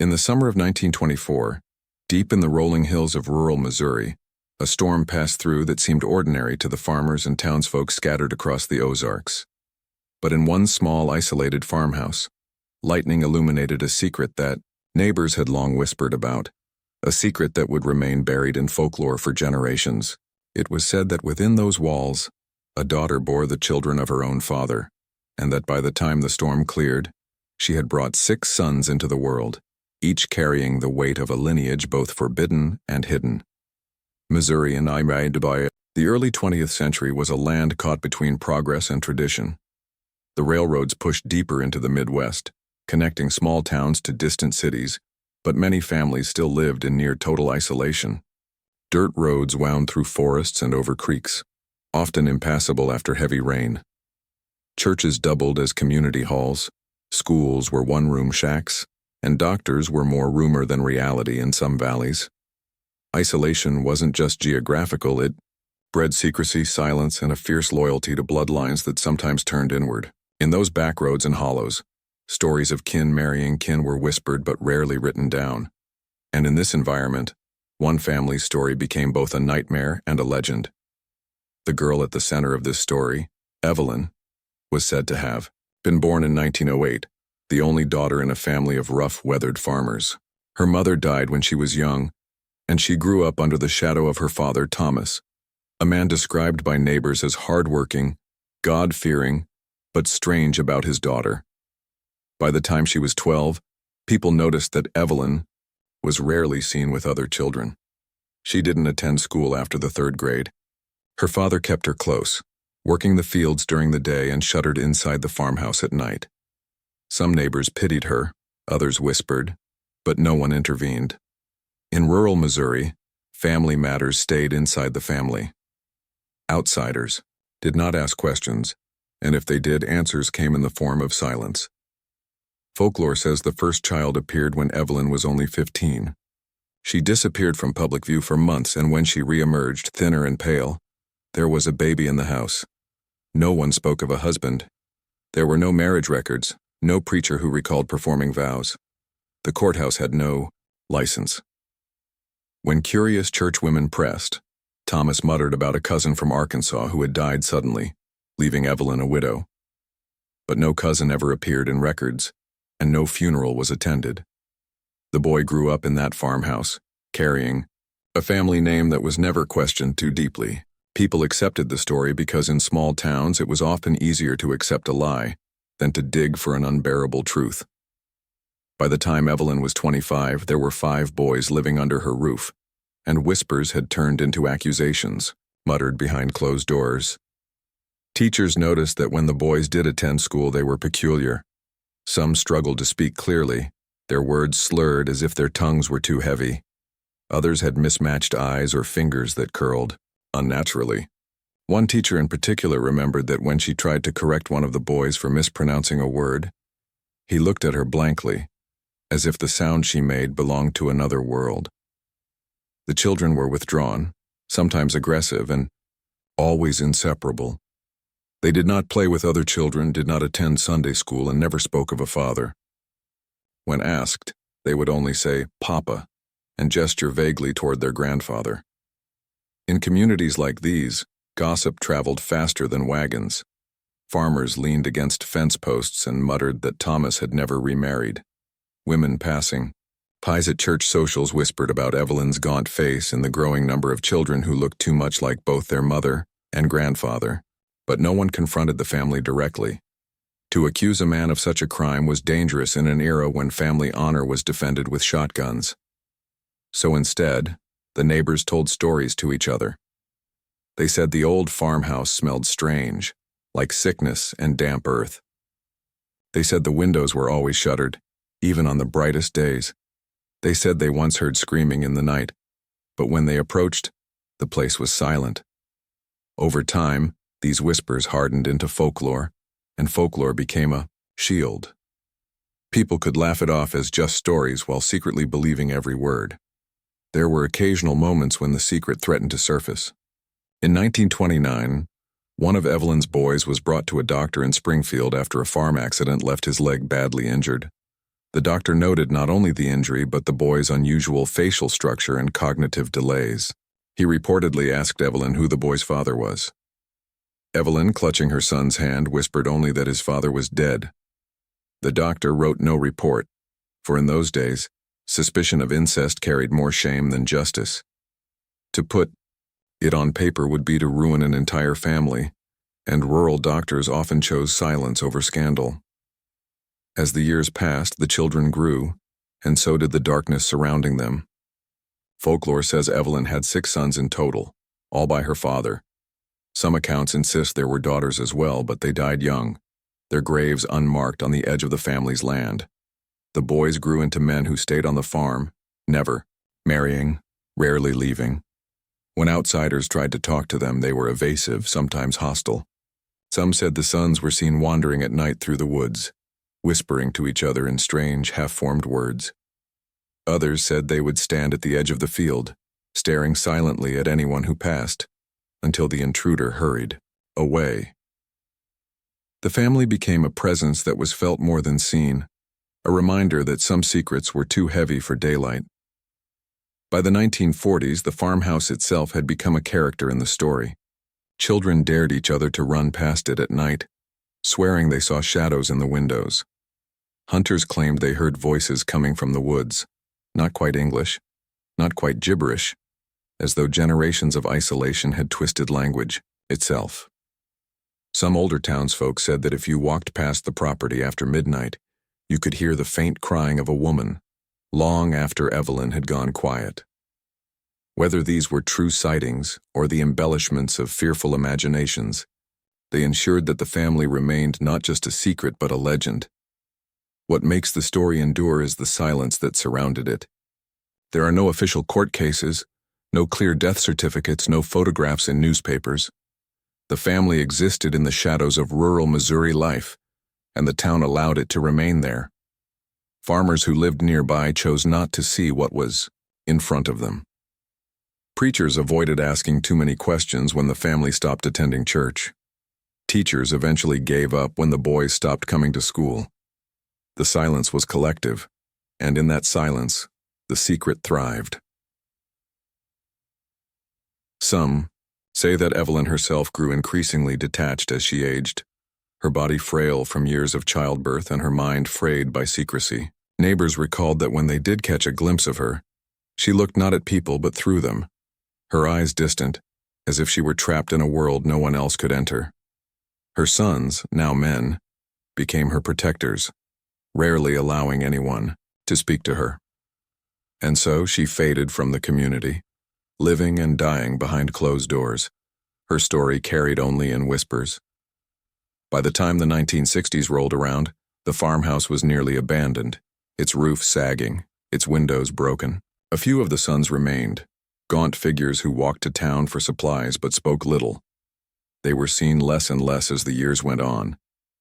In the summer of 1924, deep in the rolling hills of rural Missouri, a storm passed through that seemed ordinary to the farmers and townsfolk scattered across the Ozarks. But in one small, isolated farmhouse, lightning illuminated a secret that neighbors had long whispered about, a secret that would remain buried in folklore for generations. It was said that within those walls, a daughter bore the children of her own father, and that by the time the storm cleared, she had brought 6 sons into the world, each carrying the weight of a lineage both forbidden and hidden. Missouri and the early 20th century was a land caught between progress and tradition. The railroads pushed deeper into the Midwest, connecting small towns to distant cities, but many families still lived in near total isolation. Dirt roads wound through forests and over creeks, often impassable after heavy rain. Churches doubled as community halls, schools were one-room shacks, and doctors were more rumor than reality in some valleys. Isolation wasn't just geographical, it bred secrecy, silence, and a fierce loyalty to bloodlines that sometimes turned inward. In those backroads and hollows, stories of kin marrying kin were whispered but rarely written down. And in this environment, one family's story became both a nightmare and a legend. The girl at the center of this story, Evelyn, was said to have been born in 1908, the only daughter in a family of rough-weathered farmers. Her mother died when she was young, and she grew up under the shadow of her father, Thomas, a man described by neighbors as hard-working, God-fearing, but strange about his daughter. By the time she was 12, people noticed that Evelyn was rarely seen with other children. She didn't attend school after the 3rd grade. Her father kept her close, working the fields during the day and shuttered inside the farmhouse at night. Some neighbors pitied her, others whispered, but no one intervened. In rural Missouri, family matters stayed inside the family. Outsiders did not ask questions, and if they did, answers came in the form of silence. Folklore says the first child appeared when Evelyn was only 15. She disappeared from public view for months, and when she re-emerged, thinner and pale, there was a baby in the house. No one spoke of a husband. There were no marriage records, no preacher who recalled performing vows. The courthouse had no license. When curious churchwomen pressed, Thomas muttered about a cousin from Arkansas who had died suddenly, leaving Evelyn a widow. But no cousin ever appeared in records, and no funeral was attended. The boy grew up in that farmhouse, carrying a family name that was never questioned too deeply. People accepted the story because in small towns it was often easier to accept a lie than to dig for an unbearable truth. By the time Evelyn was 25, there were 5 boys living under her roof, and whispers had turned into accusations, muttered behind closed doors. Teachers noticed that when the boys did attend school, they were peculiar. Some struggled to speak clearly, their words slurred as if their tongues were too heavy. Others had mismatched eyes or fingers that curled unnaturally. One teacher in particular remembered that when she tried to correct one of the boys for mispronouncing a word, he looked at her blankly, as if the sound she made belonged to another world. The children were withdrawn, sometimes aggressive, and always inseparable. They did not play with other children, did not attend Sunday school, and never spoke of a father. When asked, they would only say, "Papa," and gesture vaguely toward their grandfather. In communities like these, gossip traveled faster than wagons. Farmers leaned against fence posts and muttered that Thomas had never remarried. Women passing pies at church socials whispered about Evelyn's gaunt face and the growing number of children who looked too much like both their mother and grandfather, but no one confronted the family directly. To accuse a man of such a crime was dangerous in an era when family honor was defended with shotguns. So instead, the neighbors told stories to each other. They said the old farmhouse smelled strange, like sickness and damp earth. They said the windows were always shuttered, even on the brightest days. They said they once heard screaming in the night, but when they approached, the place was silent. Over time, these whispers hardened into folklore, and folklore became a shield. People could laugh it off as just stories while secretly believing every word. There were occasional moments when the secret threatened to surface. In 1929, one of Evelyn's boys was brought to a doctor in Springfield after a farm accident left his leg badly injured. The doctor noted not only the injury but the boy's unusual facial structure and cognitive delays. He reportedly asked Evelyn who the boy's father was. Evelyn, clutching her son's hand, whispered only that his father was dead. The doctor wrote no report, for in those days, suspicion of incest carried more shame than justice. To put it on paper would be to ruin an entire family, and rural doctors often chose silence over scandal. As the years passed, the children grew, and so did the darkness surrounding them. Folklore says Evelyn had 6 sons in total, all by her father. Some accounts insist there were daughters as well, but they died young, their graves unmarked on the edge of the family's land. The boys grew into men who stayed on the farm, never marrying, rarely leaving. When outsiders tried to talk to them, they were evasive, sometimes hostile. Some said the sons were seen wandering at night through the woods, whispering to each other in strange, half-formed words. Others said they would stand at the edge of the field, staring silently at anyone who passed, until the intruder hurried away. The family became a presence that was felt more than seen, a reminder that some secrets were too heavy for daylight. By the 1940s, the farmhouse itself had become a character in the story. Children dared each other to run past it at night, swearing they saw shadows in the windows. Hunters claimed they heard voices coming from the woods, not quite English, not quite gibberish, as though generations of isolation had twisted language itself. Some older townsfolk said that if you walked past the property after midnight, you could hear the faint crying of a woman, long after Evelyn had gone quiet. Whether these were true sightings or the embellishments of fearful imaginations, they ensured that the family remained not just a secret but a legend. What makes the story endure is the silence that surrounded it. There are no official court cases, no clear death certificates, no photographs in newspapers. The family existed in the shadows of rural Missouri life, and the town allowed it to remain there. Farmers who lived nearby chose not to see what was in front of them. Preachers avoided asking too many questions when the family stopped attending church. Teachers eventually gave up when the boys stopped coming to school. The silence was collective, and in that silence, the secret thrived. Some say that Evelyn herself grew increasingly detached as she aged, her body frail from years of childbirth and her mind frayed by secrecy. Neighbors recalled that when they did catch a glimpse of her, she looked not at people but through them, her eyes distant, as if she were trapped in a world no one else could enter. Her sons, now men, became her protectors, rarely allowing anyone to speak to her. And so she faded from the community, living and dying behind closed doors, her story carried only in whispers. By the time the 1960s rolled around, the farmhouse was nearly abandoned, its roof sagging, its windows broken. A few of the sons remained, gaunt figures who walked to town for supplies but spoke little. They were seen less and less as the years went on,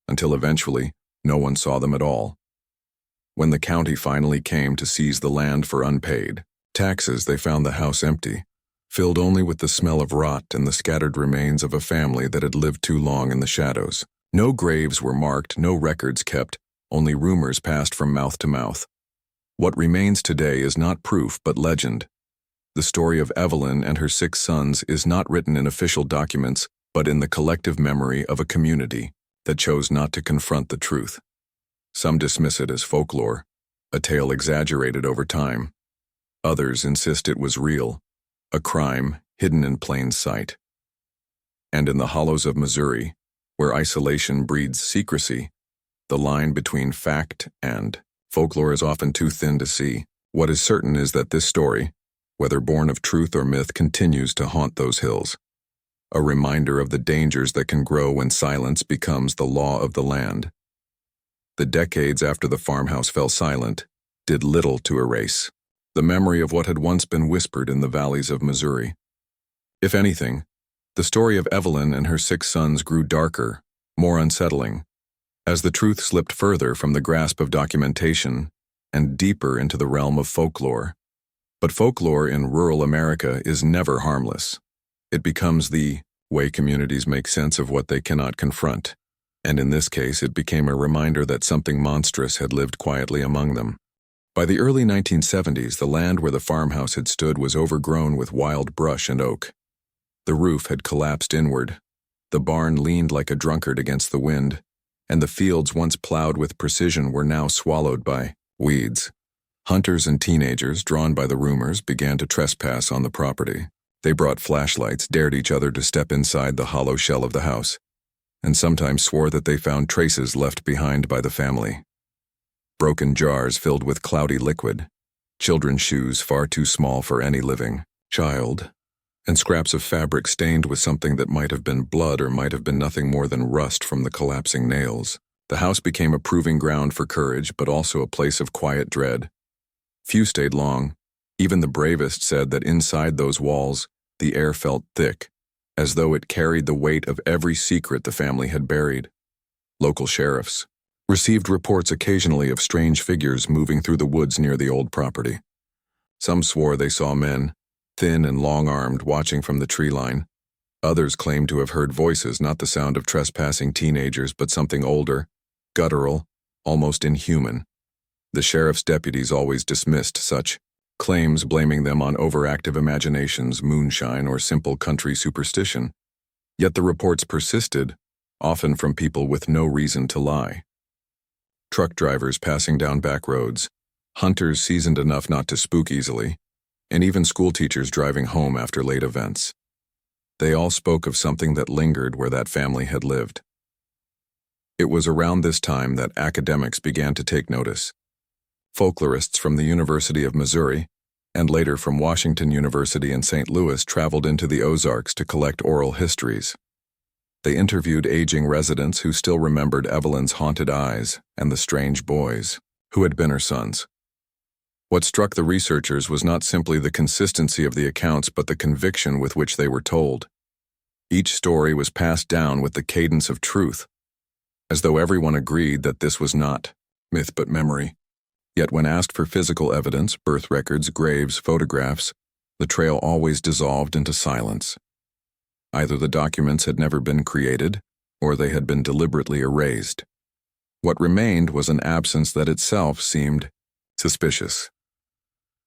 until eventually no one saw them at all. When the county finally came to seize the land for unpaid taxes, they found the house empty, filled only with the smell of rot and the scattered remains of a family that had lived too long in the shadows. No graves were marked, no records kept, only rumors passed from mouth to mouth. What remains today is not proof but legend. The story of Evelyn and her 6 sons is not written in official documents but in the collective memory of a community that chose not to confront the truth. Some dismiss it as folklore, a tale exaggerated over time. Others insist it was real, a crime hidden in plain sight. And in the hollows of Missouri, where isolation breeds secrecy, the line between fact and folklore is often too thin to see. What is certain is that this story, whether born of truth or myth, continues to haunt those hills, a reminder of the dangers that can grow when silence becomes the law of the land. The decades after the farmhouse fell silent did little to erase the memory of what had once been whispered in the valleys of Missouri. If anything, the story of Evelyn and her 6 sons grew darker, more unsettling, as the truth slipped further from the grasp of documentation and deeper into the realm of folklore. But folklore in rural America is never harmless. It becomes the way communities make sense of what they cannot confront. And in this case, it became a reminder that something monstrous had lived quietly among them. By the early 1970s, the land where the farmhouse had stood was overgrown with wild brush and oak. The roof had collapsed inward. The barn leaned like a drunkard against the wind, and the fields once plowed with precision were now swallowed by weeds. Hunters and teenagers, drawn by the rumors, began to trespass on the property. They brought flashlights, dared each other to step inside the hollow shell of the house, and sometimes swore that they found traces left behind by the family. Broken jars filled with cloudy liquid, children's shoes far too small for any living child, and scraps of fabric stained with something that might have been blood or might have been nothing more than rust from the collapsing nails. The house became a proving ground for courage, but also a place of quiet dread. Few stayed long. Even the bravest said that inside those walls, the air felt thick, as though it carried the weight of every secret the family had buried. Local sheriffs received reports occasionally of strange figures moving through the woods near the old property. Some swore they saw men, thin and long-armed, watching from the tree line. Others claimed to have heard voices, not the sound of trespassing teenagers, but something older, guttural, almost inhuman. The sheriff's deputies always dismissed such claims, blaming them on overactive imaginations, moonshine, or simple country superstition. Yet the reports persisted, often from people with no reason to lie. Truck drivers passing down back roads, hunters seasoned enough not to spook easily, and even schoolteachers driving home after late events. They all spoke of something that lingered where that family had lived. It was around this time that academics began to take notice. Folklorists from the University of Missouri, and later from Washington University in St. Louis, traveled into the Ozarks to collect oral histories. They interviewed aging residents who still remembered Evelyn's haunted eyes and the strange boys who had been her sons. What struck the researchers was not simply the consistency of the accounts, but the conviction with which they were told. Each story was passed down with the cadence of truth, as though everyone agreed that this was not myth but memory. Yet when asked for physical evidence, birth records, graves, photographs, the trail always dissolved into silence. Either the documents had never been created, or they had been deliberately erased. What remained was an absence that itself seemed suspicious.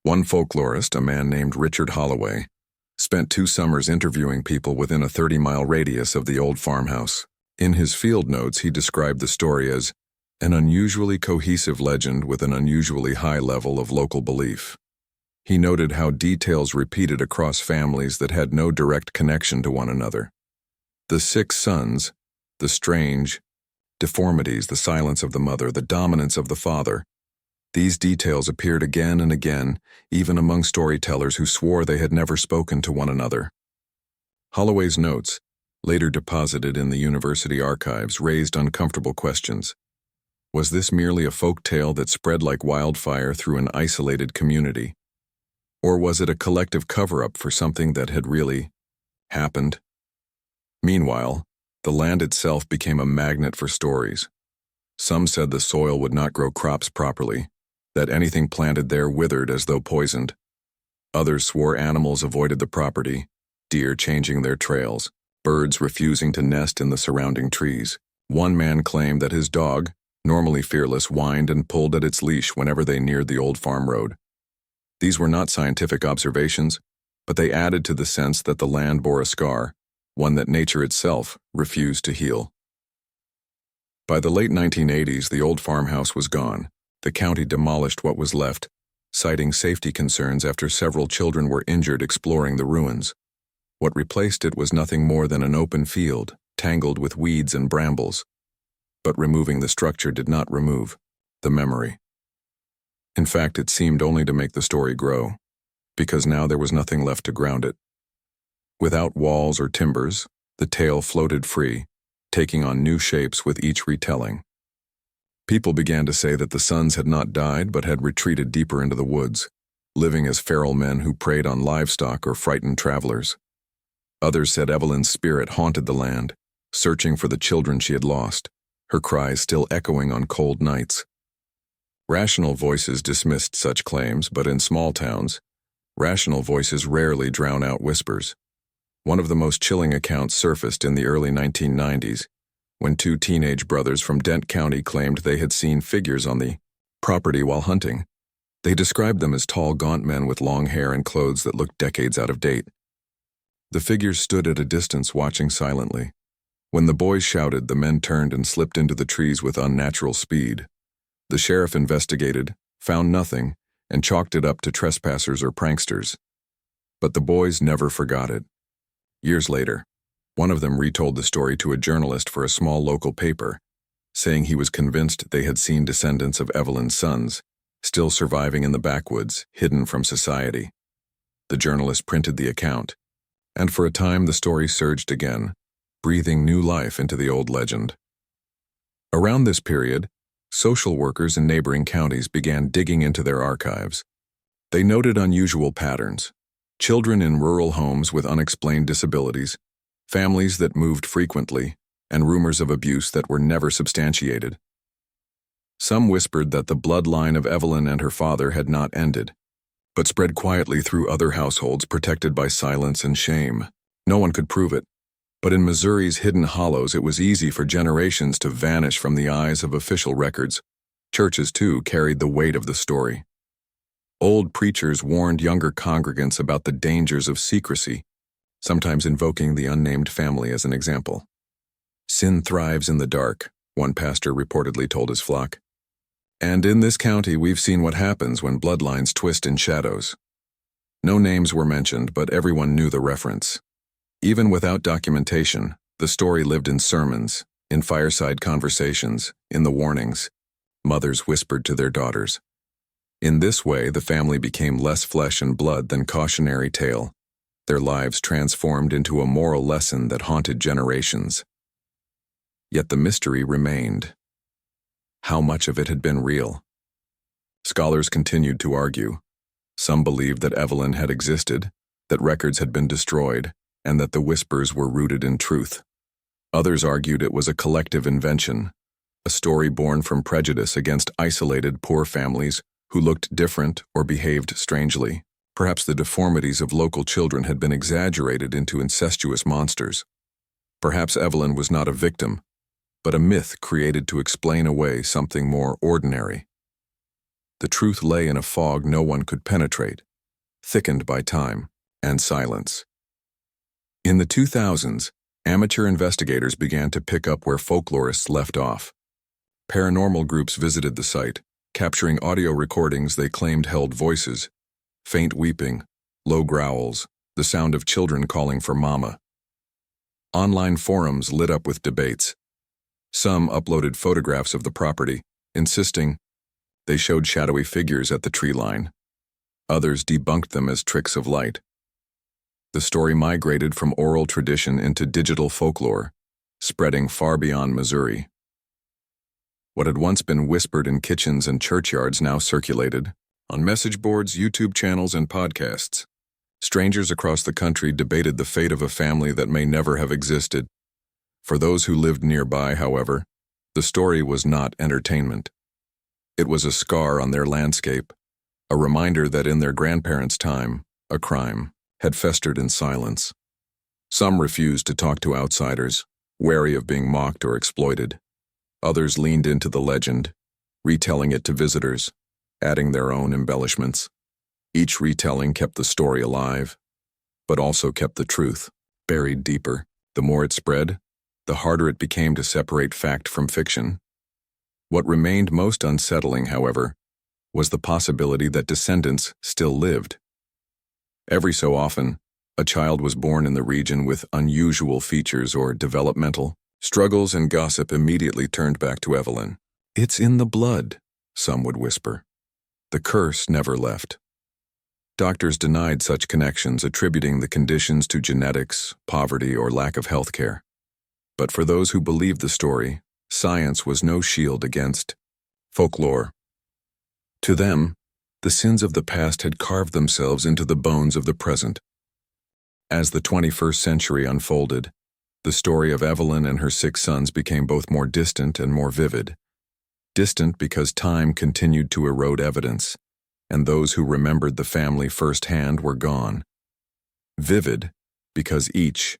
One folklorist, a man named Richard Holloway, spent 2 summers interviewing people within a 30-mile radius of the old farmhouse. In his field notes, he described the story as an unusually cohesive legend with an unusually high level of local belief. He noted how details repeated across families that had no direct connection to one another. The 6 sons, the strange deformities, the silence of the mother, the dominance of the father. These details appeared again and again, even among storytellers who swore they had never spoken to one another. Holloway's notes, later deposited in the university archives, raised uncomfortable questions. Was this merely a folk tale that spread like wildfire through an isolated community? Or was it a collective cover-up for something that had really happened? Meanwhile, the land itself became a magnet for stories. Some said the soil would not grow crops properly, that anything planted there withered as though poisoned. Others swore animals avoided the property, deer changing their trails, birds refusing to nest in the surrounding trees. One man claimed that his dog, normally fearless, whined and pulled at its leash whenever they neared the old farm road. These were not scientific observations, but they added to the sense that the land bore a scar, one that nature itself refused to heal. By the late 1980s, the old farmhouse was gone. The county demolished what was left, citing safety concerns after several children were injured exploring the ruins. What replaced it was nothing more than an open field, tangled with weeds and brambles. But removing the structure did not remove the memory. In fact, it seemed only to make the story grow, because now there was nothing left to ground it. Without walls or timbers, the tale floated free, taking on new shapes with each retelling. People began to say that the sons had not died but had retreated deeper into the woods, living as feral men who preyed on livestock or frightened travelers. Others said Evelyn's spirit haunted the land, searching for the children she had lost, her cries still echoing on cold nights. Rational voices dismissed such claims, but in small towns, rational voices rarely drown out whispers. One of the most chilling accounts surfaced in the early 1990s, when two teenage brothers from Dent County claimed they had seen figures on the property while hunting. They described them as tall, gaunt men with long hair and clothes that looked decades out of date. The figures stood at a distance watching silently. When the boys shouted, the men turned and slipped into the trees with unnatural speed. The sheriff investigated, found nothing, and chalked it up to trespassers or pranksters. But the boys never forgot it. Years later, one of them retold the story to a journalist for a small local paper, saying he was convinced they had seen descendants of Evelyn's sons, still surviving in the backwoods, hidden from society. The journalist printed the account, and for a time the story surged again, breathing new life into the old legend. Around this period, social workers in neighboring counties began digging into their archives. They noted unusual patterns: children in rural homes with unexplained disabilities, families that moved frequently, and rumors of abuse that were never substantiated. Some whispered that the bloodline of Evelyn and her father had not ended, but spread quietly through other households protected by silence and shame. No one could prove it, but in Missouri's hidden hollows it was easy for generations to vanish from the eyes of official records. Churches, too, carried the weight of the story. Old preachers warned younger congregants about the dangers of secrecy, sometimes invoking the unnamed family as an example. "Sin thrives in the dark," one pastor reportedly told his flock. "And in this county we've seen what happens when bloodlines twist in shadows." No names were mentioned, but everyone knew the reference. Even without documentation, the story lived in sermons, in fireside conversations, in the warnings mothers whispered to their daughters. In this way, the family became less flesh and blood than cautionary tale, their lives transformed into a moral lesson that haunted generations. Yet the mystery remained. How much of it had been real? Scholars continued to argue. Some believed that Evelyn had existed, that records had been destroyed, and that the whispers were rooted in truth. Others argued it was a collective invention, a story born from prejudice against isolated poor families who looked different or behaved strangely. Perhaps the deformities of local children had been exaggerated into incestuous monsters. Perhaps Evelyn was not a victim, but a myth created to explain away something more ordinary. The truth lay in a fog no one could penetrate, thickened by time and silence. In the 2000s, amateur investigators began to pick up where folklorists left off. Paranormal groups visited the site, capturing audio recordings they claimed held voices: faint weeping, low growls, the sound of children calling for mama. Online forums lit up with debates. Some uploaded photographs of the property, insisting they showed shadowy figures at the tree line. Others debunked them as tricks of light. The story migrated from oral tradition into digital folklore, spreading far beyond Missouri. What had once been whispered in kitchens and churchyards now circulated on message boards, YouTube channels, and podcasts. Strangers across the country debated the fate of a family that may never have existed. For those who lived nearby, however, the story was not entertainment. It was a scar on their landscape, a reminder that in their grandparents' time, a crime had festered in silence. Some refused to talk to outsiders, wary of being mocked or exploited. Others leaned into the legend, retelling it to visitors, adding their own embellishments. Each retelling kept the story alive, but also kept the truth buried deeper. The more it spread, the harder it became to separate fact from fiction. What remained most unsettling, however, was the possibility that descendants still lived. Every so often, a child was born in the region with unusual features or developmental struggles, and gossip immediately turned back to Evelyn. "It's in the blood," some would whisper. The curse never left. Doctors denied such connections, attributing the conditions to genetics, poverty, or lack of health care. But for those who believed the story, science was no shield against folklore. To them, the sins of the past had carved themselves into the bones of the present. As the 21st century unfolded, the story of Evelyn and her 6 sons became both more distant and more vivid. Distant because time continued to erode evidence, and those who remembered the family firsthand were gone. Vivid because each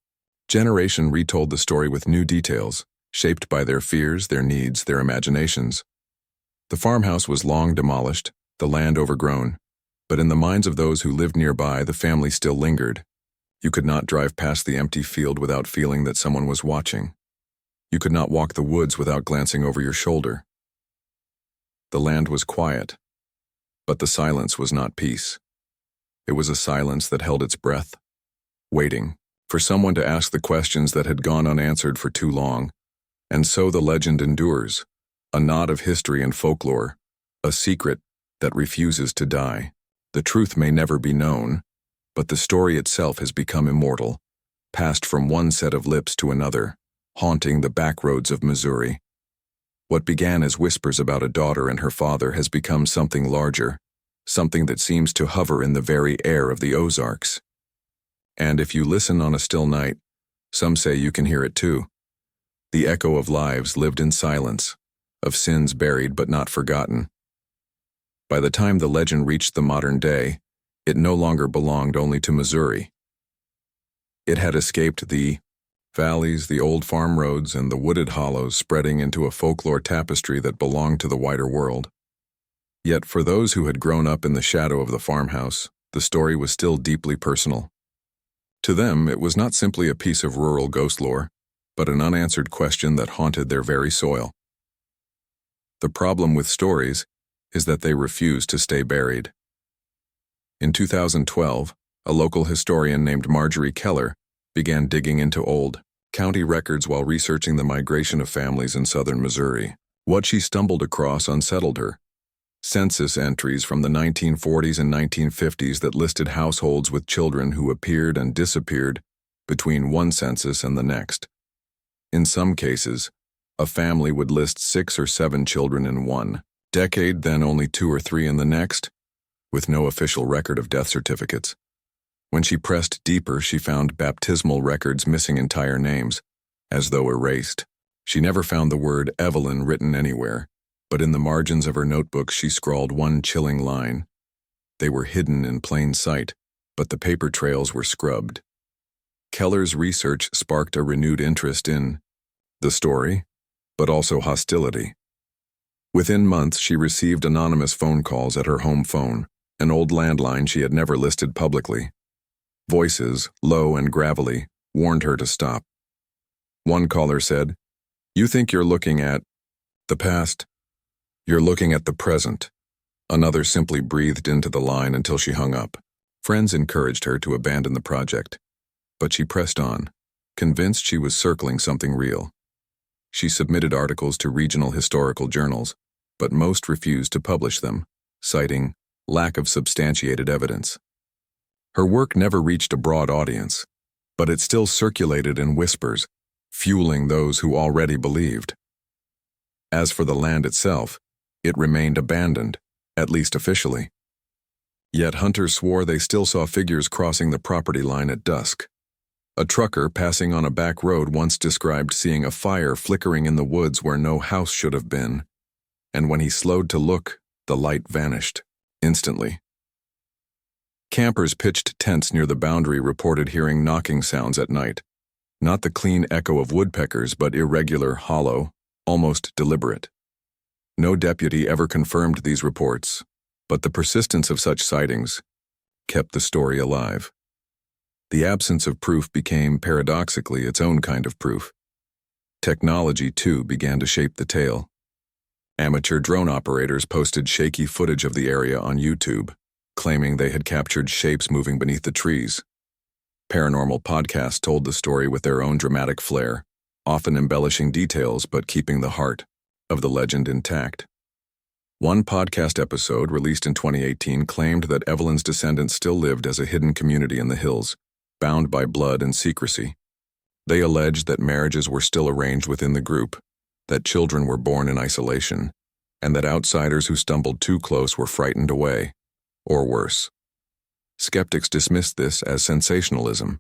generation retold the story with new details, shaped by their fears, their needs, their imaginations. The farmhouse was long demolished, the land overgrown, but in the minds of those who lived nearby, the family still lingered. You could not drive past the empty field without feeling that someone was watching. You could not walk the woods without glancing over your shoulder. The land was quiet, but the silence was not peace. It was a silence that held its breath, waiting for someone to ask the questions that had gone unanswered for too long. And so the legend endures, a nod of history and folklore, a secret that refuses to die. The truth may never be known, but the story itself has become immortal, passed from one set of lips to another, haunting the backroads of Missouri. What began as whispers about a daughter and her father has become something larger, something that seems to hover in the very air of the Ozarks. And if you listen on a still night, some say you can hear it too. The echo of lives lived in silence, of sins buried but not forgotten. By the time the legend reached the modern day, it no longer belonged only to Missouri. It had escaped the valleys, the old farm roads, and the wooded hollows, spreading into a folklore tapestry that belonged to the wider world. Yet for those who had grown up in the shadow of the farmhouse, the story was still deeply personal. To them, it was not simply a piece of rural ghost lore, but an unanswered question that haunted their very soil. The problem with stories is that they refuse to stay buried. In 2012, a local historian named Marjorie Keller began digging into old county records while researching the migration of families in southern Missouri. What she stumbled across unsettled her. Census entries from the 1940s and 1950s that listed households with children who appeared and disappeared between one census and the next. In some cases, a family would list 6 or 7 children in one decade, then only 2 or 3 in the next, with no official record of death certificates. When she pressed deeper, she found baptismal records missing entire names, as though erased. She never found the word Evelyn written anywhere, but in the margins of her notebook she scrawled one chilling line. They were hidden in plain sight, but the paper trails were scrubbed. Keller's research sparked a renewed interest in the story, but also hostility. Within months, she received anonymous phone calls at her home phone, an old landline she had never listed publicly. Voices, low and gravelly, warned her to stop. One caller said, "You think you're looking at the past? You're looking at the present." Another simply breathed into the line until she hung up. Friends encouraged her to abandon the project, but she pressed on, convinced she was circling something real. She submitted articles to regional historical journals, but most refused to publish them, citing lack of substantiated evidence. Her work never reached a broad audience, but it still circulated in whispers, fueling those who already believed. As for the land itself, it remained abandoned, at least officially. Yet hunters swore they still saw figures crossing the property line at dusk. A trucker passing on a back road once described seeing a fire flickering in the woods where no house should have been, and when he slowed to look, the light vanished instantly. Campers pitched tents near the boundary reported hearing knocking sounds at night, not the clean echo of woodpeckers but irregular, hollow, almost deliberate. No deputy ever confirmed these reports, but the persistence of such sightings kept the story alive. The absence of proof became, paradoxically, its own kind of proof. Technology, too, began to shape the tale. Amateur drone operators posted shaky footage of the area on YouTube, claiming they had captured shapes moving beneath the trees. Paranormal podcasts told the story with their own dramatic flair, often embellishing details but keeping the heart of the legend intact. One podcast episode, released in 2018, claimed that Evelyn's descendants still lived as a hidden community in the hills, bound by blood and secrecy. They alleged that marriages were still arranged within the group, that children were born in isolation, and that outsiders who stumbled too close were frightened away, or worse. Skeptics dismissed this as sensationalism,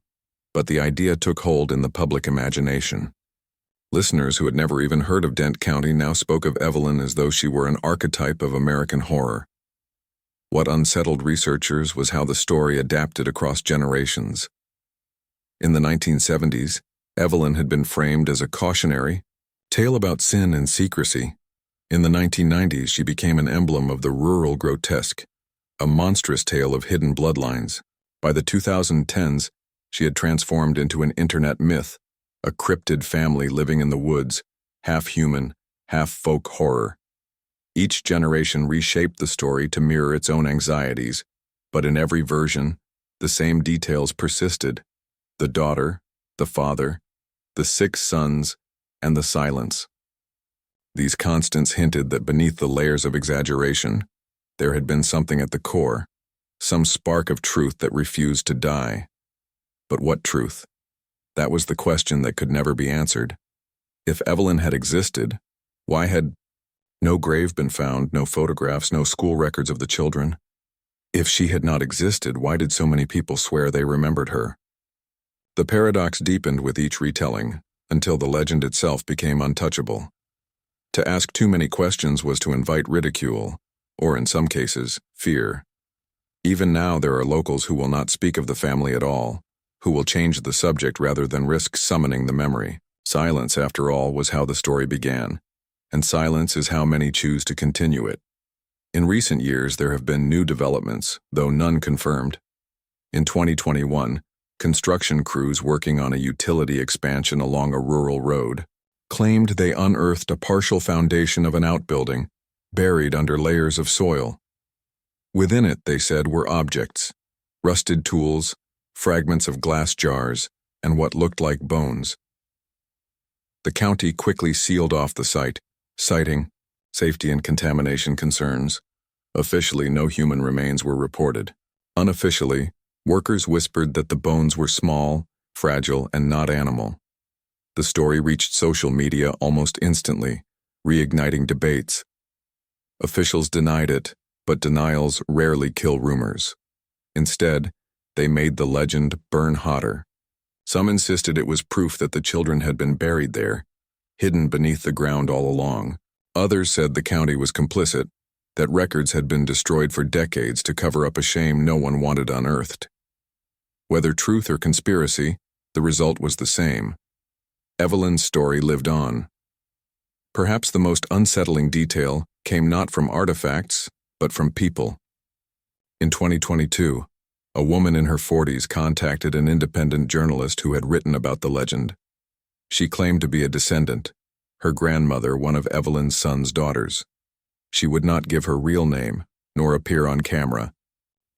but the idea took hold in the public imagination. Listeners who had never even heard of Dent County now spoke of Evelyn as though she were an archetype of American horror. What unsettled researchers was how the story adapted across generations. In the 1970s, Evelyn had been framed as a cautionary, Tale about sin and secrecy. In the 1990s, she became an emblem of the rural grotesque, a monstrous tale of hidden bloodlines. By the 2010s, she had transformed into an internet myth, a cryptid family living in the woods, half human, half folk horror. Each generation reshaped the story to mirror its own anxieties, but in every version, the same details persisted: the daughter, the father, the 6 sons, and the silence. These constants hinted that beneath the layers of exaggeration, there had been something at the core, some spark of truth that refused to die. But what truth? That was the question that could never be answered. If Evelyn had existed, why had no grave been found, no photographs, no school records of the children? If she had not existed, why did so many people swear they remembered her? The paradox deepened with each retelling, until the legend itself became untouchable. To ask too many questions was to invite ridicule, or in some cases, fear. Even now there are locals who will not speak of the family at all, who will change the subject rather than risk summoning the memory. Silence, after all, was how the story began, and silence is how many choose to continue it. In recent years, there have been new developments, though none confirmed. In 2021, construction crews working on a utility expansion along a rural road claimed they unearthed a partial foundation of an outbuilding, buried under layers of soil. Within it, they said, were objects: rusted tools, fragments of glass jars, and what looked like bones. The county quickly sealed off the site, citing safety and contamination concerns. Officially, no human remains were reported. Unofficially, workers whispered that the bones were small, fragile, and not animal. The story reached social media almost instantly, reigniting debates. Officials denied it, but denials rarely kill rumors. Instead, they made the legend burn hotter. Some insisted it was proof that the children had been buried there, hidden beneath the ground all along. Others said the county was complicit, that records had been destroyed for decades to cover up a shame no one wanted unearthed. Whether truth or conspiracy, the result was the same. Evelyn's story lived on. Perhaps the most unsettling detail came not from artifacts, but from people. In 2022, a woman in her 40s contacted an independent journalist who had written about the legend. She claimed to be a descendant, her grandmother one of Evelyn's son's daughters. She would not give her real name, nor appear on camera,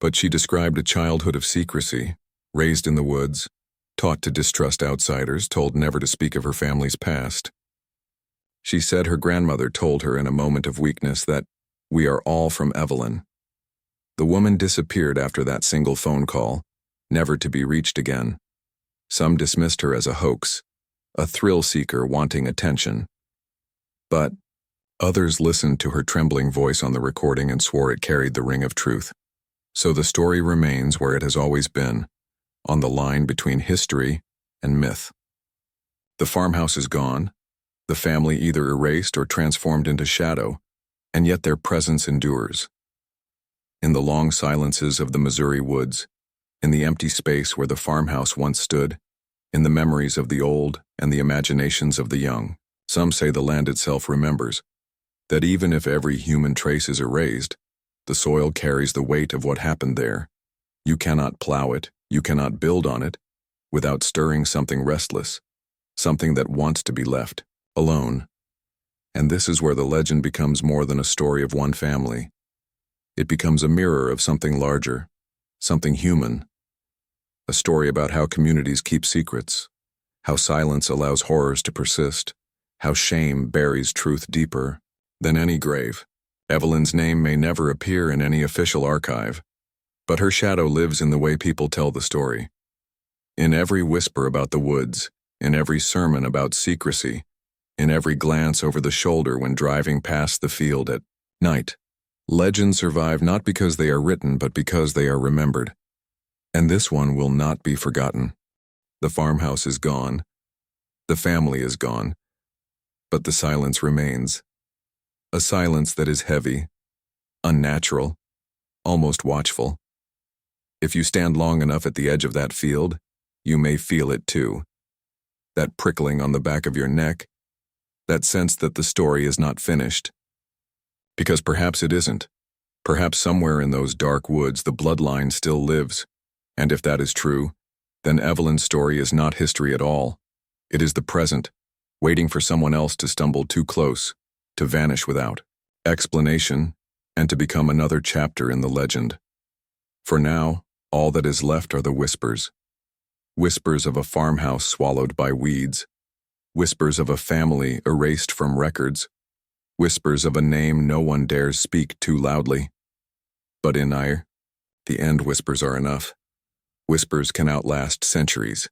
but she described a childhood of secrecy, raised in the woods, taught to distrust outsiders, told never to speak of her family's past. She said her grandmother told her in a moment of weakness that, "We are all from Evelyn." The woman disappeared after that single phone call, never to be reached again. Some dismissed her as a hoax, a thrill seeker wanting attention. But others listened to her trembling voice on the recording and swore it carried the ring of truth. So the story remains where it has always been, on the line between history and myth. The farmhouse is gone, the family either erased or transformed into shadow, and yet their presence endures. In the long silences of the Missouri woods, in the empty space where the farmhouse once stood, in the memories of the old and the imaginations of the young, some say the land itself remembers, that even if every human trace is erased, the soil carries the weight of what happened there. You cannot plow it, you cannot build on it, without stirring something restless, something that wants to be left alone. And this is where the legend becomes more than a story of one family. It becomes a mirror of something larger, something human. A story about how communities keep secrets, how silence allows horrors to persist, how shame buries truth deeper than any grave. Evelyn's name may never appear in any official archive, but her shadow lives in the way people tell the story. In every whisper about the woods, in every sermon about secrecy, in every glance over the shoulder when driving past the field at night. Legends survive not because they are written, but because they are remembered. And this one will not be forgotten. The farmhouse is gone. The family is gone. But the silence remains. A silence that is heavy, unnatural, almost watchful. If you stand long enough at the edge of that field, you may feel it too. That prickling on the back of your neck, that sense that the story is not finished. Because perhaps it isn't. Perhaps somewhere in those dark woods the bloodline still lives. And if that is true, then Evelyn's story is not history at all. It is the present, waiting for someone else to stumble too close, to vanish without explanation, and to become another chapter in the legend. For now, all that is left are the whispers. Whispers of a farmhouse swallowed by weeds. Whispers of a family erased from records. Whispers of a name no one dares speak too loudly. But in Ire, the end whispers are enough. Whispers can outlast centuries.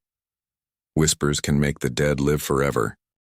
Whispers can make the dead live forever.